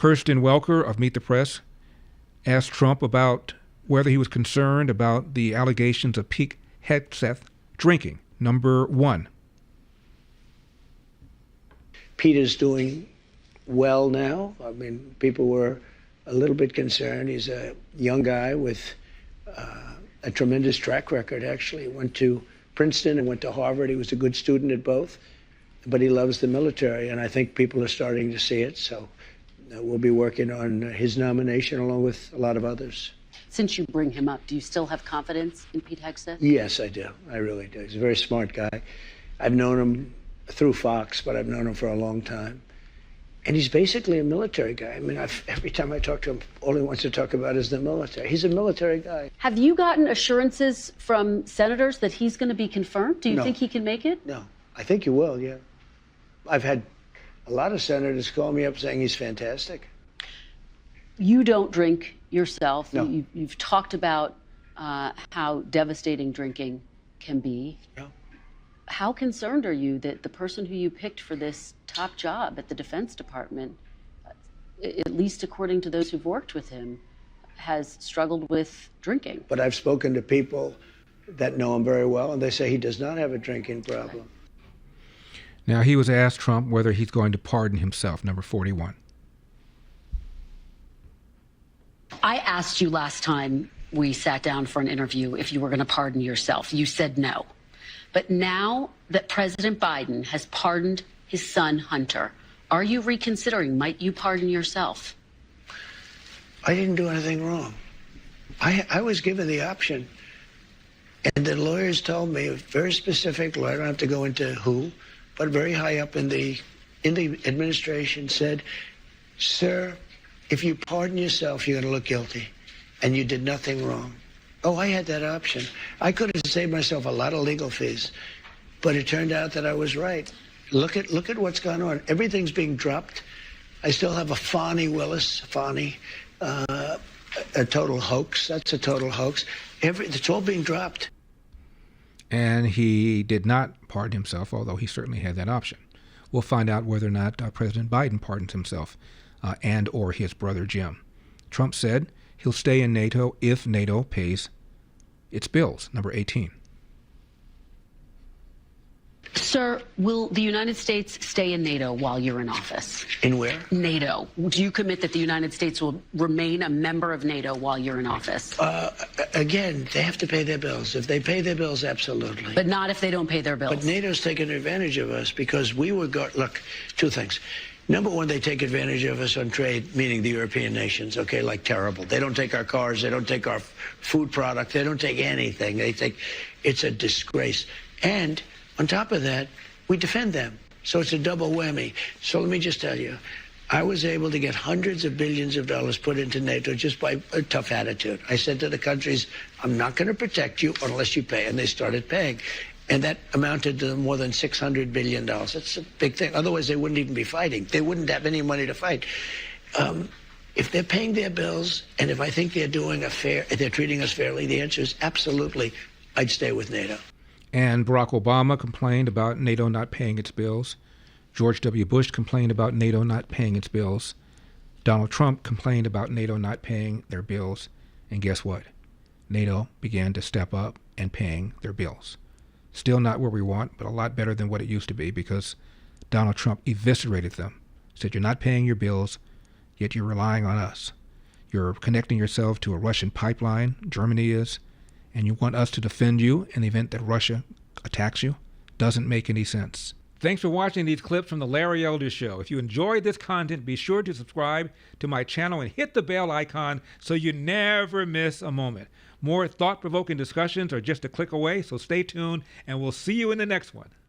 Kirsten Welker of Meet the Press asked Trump about whether he was concerned about the allegations of Pete Hegseth drinking. Number 1. Pete is doing well now. I mean, people were a little bit concerned. He's a young guy with a tremendous track record, actually. He went to Princeton and went to Harvard. He was a good student at both, but he loves the military, and I think people are starting to see it. So we'll be working on his nomination along with a lot of others. Since you bring him up, do you still have confidence in Pete Hegseth? Yes, I do. I really do. He's a very smart guy. I've known him through Fox, but I've known him for a long time. And he's basically a military guy. I mean, every time I talk to him, all he wants to talk about is the military. He's a military guy. Have you gotten assurances from senators that he's going to be confirmed? Do you think he can make it? No. I think he will, yeah. I've had a lot of senators call me up saying he's fantastic. You don't drink yourself. No. You've talked about how devastating drinking can be. No. How concerned are you that the person who you picked for this top job at the Defense Department, at least according to those who've worked with him, has struggled with drinking? But I've spoken to people that know him very well, and they say he does not have a drinking problem. Now, he was asked, Trump, whether he's going to pardon himself. Number 41. I asked you last time we sat down for an interview if you were going to pardon yourself. You said no. But now that President Biden has pardoned his son, Hunter, are you reconsidering? Might you pardon yourself? I didn't do anything wrong. I was given the option. And the lawyers told me, a very specific lawyer, I don't have to go into who, but very high up in the administration said, sir, if you pardon yourself, you're going to look guilty. And you did nothing wrong. Oh, I had that option. I could have saved myself a lot of legal fees, but it turned out that I was right. Look at what's gone on. Everything's being dropped. I still have a Fani Willis, a total hoax. That's a total hoax. It's all being dropped. And he did not pardon himself, although he certainly had that option. We'll find out whether or not President Biden pardons himself and or his brother Jim. Trump said he'll stay in NATO if NATO pays its bills. Number 18. Sir, will the United States stay in NATO while you're in office? In where? NATO. Do you commit that the United States will remain a member of NATO while you're in office? Again, they have to pay their bills. If they pay their bills, absolutely. But not if they don't pay their bills. But NATO's taken advantage of us because we were look, two things. Number one, they take advantage of us on trade, meaning the European nations, okay, like terrible. They don't take our cars, they don't take our food product, they don't take anything. They think it's a disgrace. And on top of that, we defend them. So it's a double whammy. So let me just tell you, I was able to get hundreds of billions of dollars put into NATO just by a tough attitude. I said to the countries, I'm not going to protect you unless you pay. And they started paying. And that amounted to more than $600 billion. That's a big thing. Otherwise, they wouldn't even be fighting. They wouldn't have any money to fight. If they're paying their bills, and if I think they're treating us fairly, the answer is absolutely, I'd stay with NATO. And Barack Obama complained about NATO not paying its bills. George W. Bush complained about NATO not paying its bills. Donald Trump complained about NATO not paying their bills. And guess what? NATO began to step up and paying their bills. Still not where we want, but a lot better than what it used to be because Donald Trump eviscerated them. Said, you're not paying your bills, yet you're relying on us. You're connecting yourself to a Russian pipeline, Germany is, and you want us to defend you in the event that Russia attacks you? Doesn't make any sense. Thanks for watching these clips from The Larry Elder Show. If you enjoyed this content, be sure to subscribe to my channel and hit the bell icon so you never miss a moment. More thought-provoking discussions are just a click away, so stay tuned, and we'll see you in the next one.